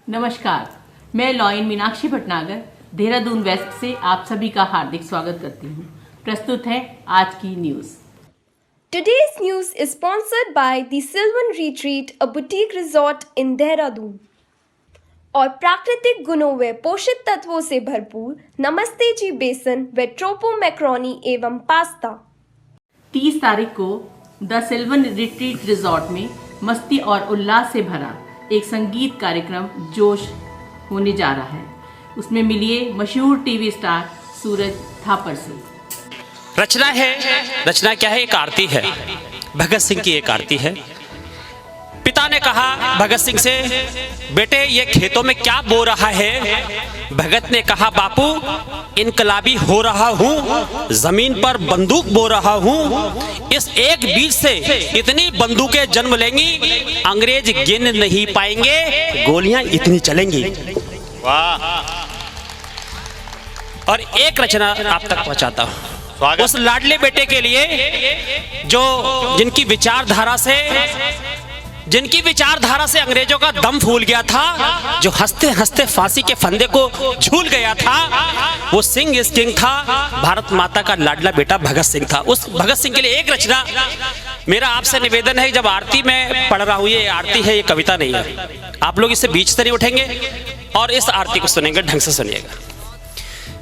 नमस्कार, मैं lion Meenakshi Bhatnagar Dehradun waste से आप सभी का हार्दिक स्वागत करती हूँ। प्रस्तुत है आज की news. Today's news is sponsored by the Sylvan Retreat, a boutique resort in Dehradun. और प्राकृतिक गुणों व पोषक तत्वों से भरपूर नमस्ते जी बेसन व ट्रोपो मैक्रोनी एवं पास्ता। 30 तारीख को द सिल्वन रिट्रीट रिजॉर्ट में मस्ती और उल्लास से भरा एक संगीत कार्यक्रम जोश होने जा रहा है। उसमें मिलिए मशहूर टीवी स्टार सूरज थापर से। रचना क्या है? एक आरती है, भगत सिंह की एक आरती है। पिता ने कहा भगत सिंह से, बेटे ये खेतों में क्या बो रहा है? भगत ने कहा, बापू इनकलाबी हो रहा हूँ, जमीन पर बंदूक बो रहा हूँ। इस एक बीज से इतनी बंदूकें जन्म लेंगी, अंग्रेज गिन नहीं पाएंगे, गोलियां इतनी चलेंगी। वाह! और एक रचना आप तक पहुंचाता हूं उस लाडले बेटे के लिए जिनकी विचारधारा से अंग्रेजों का दम फूल गया था, जो हंसते हंसते फांसी के फंदे को झूल गया था। वो सिंह इज किंग था, भारत माता का लाडला बेटा भगत सिंह था। उस भगत सिंह के लिए एक रचना। मेरा आपसे निवेदन है, जब आरती में पढ़ रहा हूं, ये आरती है, ये कविता नहीं है, आप लोग इससे बीच से नहीं उठेंगे और इस आरती को सुनेंगे, ढंग से सुनिएगा।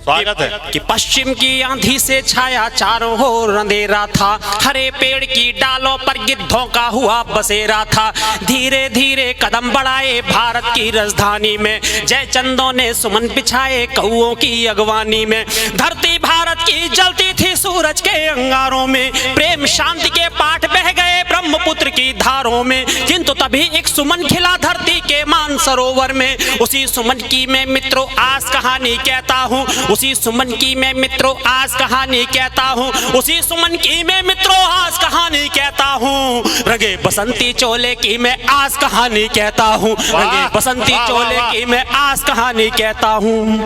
स्वागत है कि पश्चिम की आंधी से छाया चारों ओर अंधेरा था, हरे पेड़ की डालों पर गिद्धों का हुआ बसेरा था। धीरे धीरे कदम बढ़ाए भारत की राजधानी में, जय चंदों ने सुमन बिछाए कौओं की अगवानी में। धरती भारत की जलती थी सूरज के अंगारों में, प्रेम शांति के पाठ बह गए ब्रह्मपुत्र की धारों में। किंतु तभी एक सुमन खिला धरती के मान सरोवर में, उसी सुमन की मैं मित्रों आज कहानी कहता हूँ, उसी सुमन की मैं मित्रों आज कहानी कहता हूँ, उसी सुमन की मैं मित्रों आज कहानी कहता हूँ। रंगे बसंती चोले की मैं आज कहानी कहता हूँ, रंगे बसंती चोले की मैं आज कहानी कहता हूँ।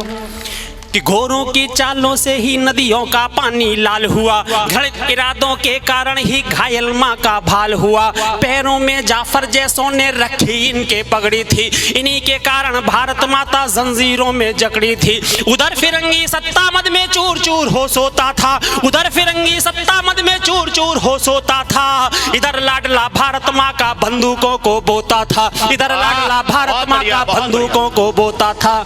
कि घोरों की चालों से ही नदियों का पानी लाल हुआ, घृणित इरादों के कारण ही घायल माँ का भाल हुआ। पैरों में जाफर जैसों ने रखी इनके पगड़ी थी, इन्हीं के कारण भारत माता जंजीरों में जकड़ी थी। उधर फिरंगी सत्ता मद में चूर चूर हो सोता था, उधर फिरंगी सत्ता मद में चूर चूर हो सोता था। इधर लाडला भारत माँ का बंदूकों को बोता था, इधर लाडला भारत माँ का बंदूकों को बोता था।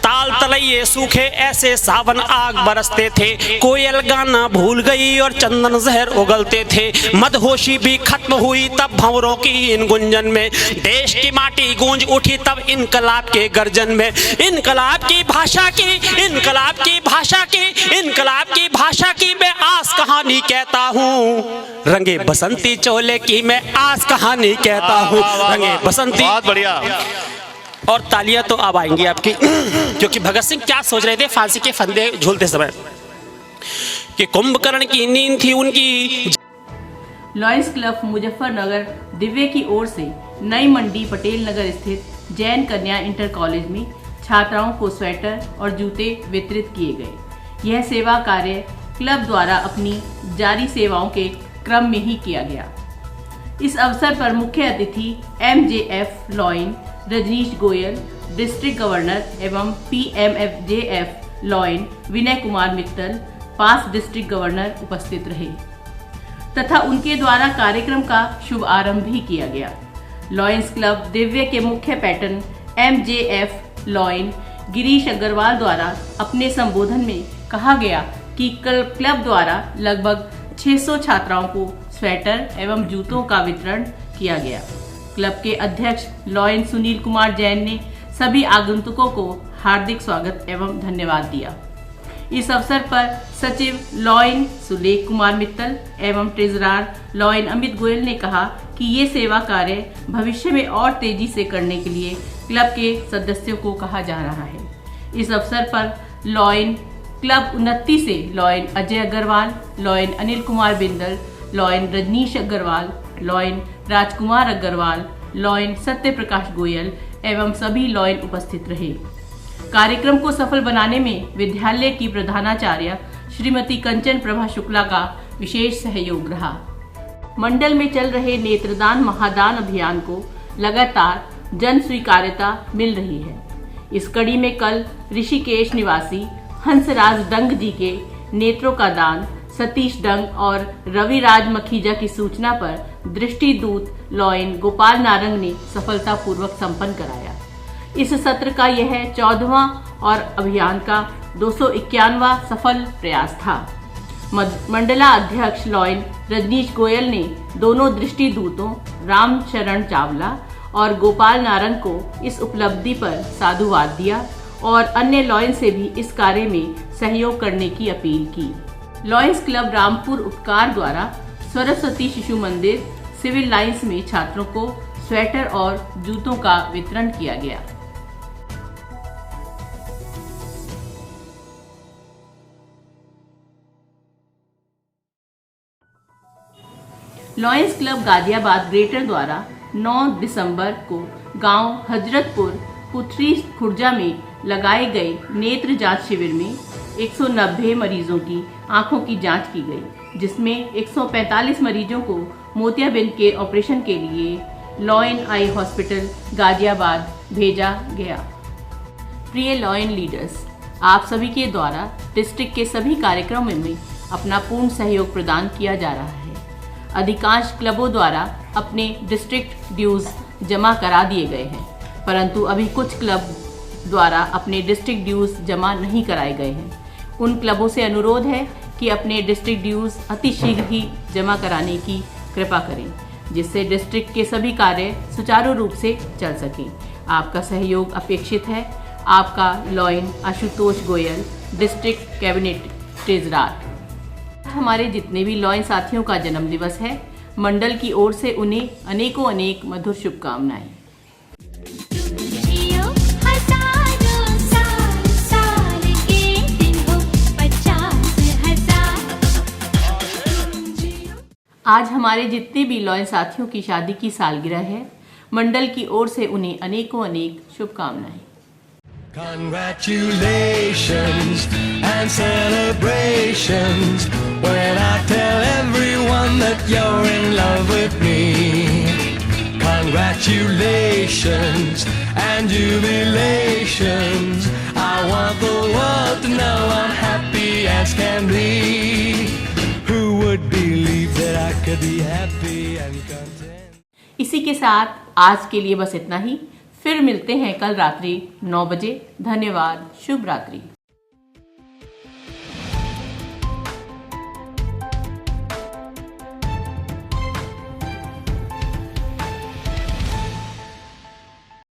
ताल तलैये सूखे ऐसे सावन आग बरसते थे, कोयल गाना भूल गई और चंदन जहर उगलते थे। मदहोशी भी खत्म हुई तब भंवरों की इन गुंजन में, देश की माटी गूंज उठी तब इनकलाब के गर्जन में। इनकलाब की भाषा की, इनकलाब की भाषा की, इनकलाब की भाषा की मैं आज कहानी कहता हूँ, रंगे बसंती चोले की मैं आज कहानी कहता हूँ, रंगे बसंती। बहुत बढ़िया। और तालियां तो अब आएंगी आपकी, क्योंकि भगत सिंह क्या सोच रहे थे फांसी के फंदे झूलते समय, कि कुंभकर्ण की नींद थी उनकी। लॉयंस क्लब मुजफ्फरनगर दिव्य की ओर से नई मंडी पटेल नगर स्थित जैन कन्या इंटर कॉलेज में छात्राओं को स्वेटर और जूते वितरित किए गए। यह सेवा कार्य क्लब द्वारा अपनी जारी सेवाओं के क्रम में ही किया गया। इस अवसर पर मुख्य अतिथि MJF lion Rajneesh Goyal, district governor एवं PMFJF lion Vinay Kumar Mittal, past district governor उपस्थित रहे तथा उनके द्वारा कार्यक्रम का शुभारंभ भी किया गया। लॉयंस क्लब दिव्य के मुख्य patron MJF lion Girish Agarwal द्वारा अपने संबोधन में कहा गया कि क्लब द्वारा लगभग 600 छात्राओं को स्वेटर एवं जूतों का वितरण किया गया। क्लब के अध्यक्ष लॉयन सुनील कुमार जैन ने सभी आगंतुकों को हार्दिक स्वागत एवं धन्यवाद दिया। इस अवसर पर सचिव लॉयन सुलेख कुमार मित्तल एवं ट्रेजरर लॉयन अमित गोयल ने कहा कि ये सेवा कार्य भविष्य में और तेजी से करने के लिए क्लब के सदस्यों को कहा जा रहा है। इस अवसर पर लॉयन क्लब उन्नति से lion Ajay Agarwal, lion Anil Kumar Bindal, lion Rajneesh Agarwal, lion Rajkumar Agarwal, lion Satya Prakash Goyal एवं सभी लॉयन उपस्थित रहे। कार्यक्रम को सफल बनाने में विद्यालय की प्रधानाचार्य श्रीमती कंचन प्रभा शुक्ला का विशेष सहयोग रहा। मंडल में चल रहे नेत्रदान महादान अभियान को लगातार जन स्वीकार्यता मिल रही है। इस कड़ी में कल ऋषिकेश निवासी हंसराज डंग जी के नेत्रों का दान सतीश डंग और रविराज मखीजा की सूचना पर दृष्टि दूत लॉयन गोपाल नारंग ने सफलतापूर्वक संपन्न कराया। इस सत्र का यह 14वां और अभियान का 251वां सफल प्रयास था। मंडला अध्यक्ष लॉयन रजनीश गोयल ने दोनों दृष्टि दूतों रामचरण चावला और गोपाल नारंग को इस उपलब्धि पर साधुवाद दिया और अन्य लॉयन से भी इस कार्य में सहयोग करने की अपील की। लॉयंस क्लब रामपुर उपकार द्वारा सरस्वती शिशु मंदिर सिविल लाइंस में छात्रों को स्वेटर और जूतों का वितरण किया गया। लॉयंस क्लब गाजियाबाद ग्रेटर द्वारा 9 दिसंबर को गांव हजरतपुर पुथरी खुर्जा में लगाए गए नेत्र जांच शिविर में 190 मरीजों की आंखों की जांच की गई, जिसमें 145 मरीजों को मोतियाबिंद के ऑपरेशन के लिए लॉयन आई हॉस्पिटल गाजियाबाद भेजा गया। प्रिय लॉयन लीडर्स, आप सभी के द्वारा डिस्ट्रिक्ट के सभी कार्यक्रमों में अपना पूर्ण सहयोग प्रदान किया जा रहा है। अधिकांश क्लबों द्वारा अपने डिस्ट्रिक्ट ड्यूज जमा करा दिए गए हैं, परंतु अभी कुछ क्लब द्वारा अपने डिस्ट्रिक्ट ड्यूज जमा नहीं कराए गए हैं। उन क्लबों से अनुरोध है कि अपने डिस्ट्रिक्ट ड्यूज अतिशीघ्र ही जमा कराने की कृपा करें, जिससे डिस्ट्रिक्ट के सभी कार्य सुचारू रूप से चल सकें। आपका सहयोग अपेक्षित है। आपका lion Ashutosh Goyal, district cabinet treasurer. हमारे जितने भी लॉयन साथियों का जन्म दिवस है, मंडल की ओर से उन्हें अनेकों अनेक मधुर शुभकामनाएं। आज हमारे जितने भी लॉयन साथियों की शादी की सालगिरह है, मंडल की ओर से उन्हें अनेकों अनेक शुभकामनाएं। Congratulations and celebrations when I tell everyone that you're in love with me. Congratulations and jubilations. I want the world to know I'm happy as can be. Who would believe that I could be happy and content? इसी के साथ आज के लिए बस इतना ही। फिर मिलते हैं कल रात्रि 9 बजे। धन्यवाद। शुभ रात्रि।